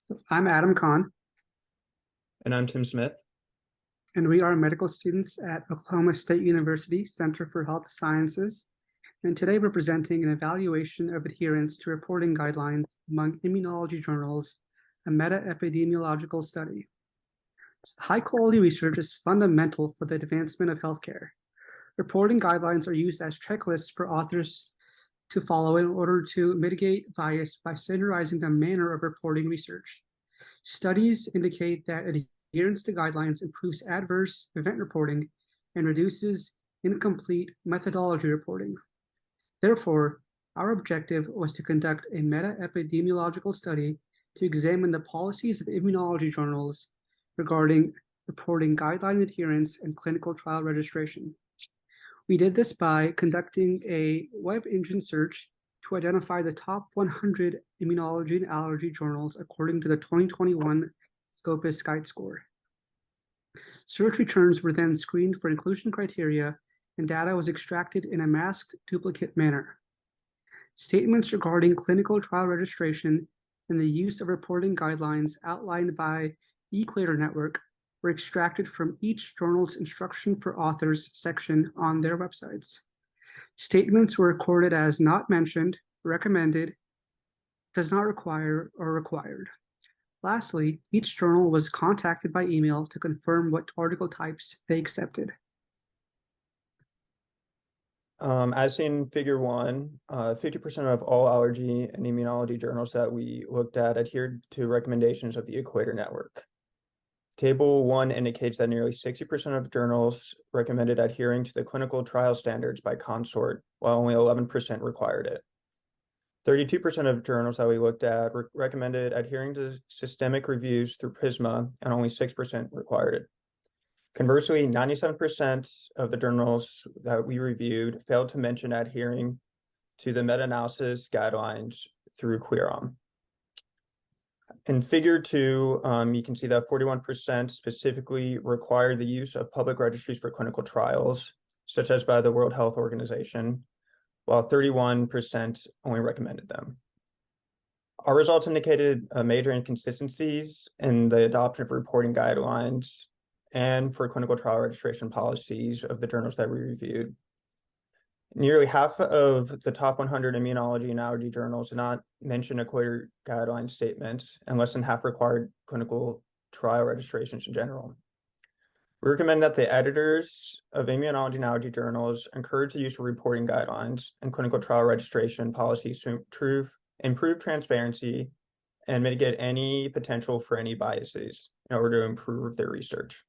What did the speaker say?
So I'm Adam Kahn, And I'm Tim Smith. and we are medical students at Oklahoma State University Center for Health Sciences. And today we're presenting an evaluation of adherence to reporting guidelines among immunology journals, a meta-epidemiological study. High-quality research is fundamental for the advancement of healthcare. Reporting guidelines are used as checklists for authors to follow in order to mitigate bias by standardizing the manner of reporting research. Studies indicate that adherence to guidelines improves adverse event reporting and reduces incomplete methodology reporting. Therefore, our objective was to conduct a meta-epidemiological study to examine the policies of immunology journals regarding reporting guideline adherence and clinical trial registration. We did this by conducting a web engine search to identify the top 100 immunology and allergy journals according to the 2021 Scopus Guide score. Search returns were then screened for inclusion criteria, and data was extracted in a masked duplicate manner. Statements regarding clinical trial registration and the use of reporting guidelines outlined by the Equator Network were extracted from each journal's instruction for authors section on their websites. Statements were recorded as not mentioned, recommended, does not require, or required. Lastly, each journal was contacted by email to confirm what article types they accepted. As seen in Figure 1, 50% of all allergy and immunology journals that we looked at adhered to recommendations of the Equator Network. Table 1 indicates that nearly 60% of journals recommended adhering to the clinical trial standards by consort, while only 11% required it. 32% of journals that we looked at recommended adhering to systemic reviews through PRISMA, and only 6% required it. Conversely, 97% of the journals that we reviewed failed to mention adhering to the meta-analysis guidelines through QueerOM. In Figure 2, you can see that 41% specifically required the use of public registries for clinical trials, such as by the World Health Organization, while 31% only recommended them. Our results indicated major inconsistencies in the adoption of reporting guidelines and for clinical trial registration policies of the journals that we reviewed. Nearly half of the top 100 immunology and allergy journals did not mention Equator guideline statements, and less than half required clinical trial registrations in general. We recommend that the editors of immunology and allergy journals encourage the use of reporting guidelines and clinical trial registration policies to improve transparency and mitigate any potential for any biases in order to improve their research.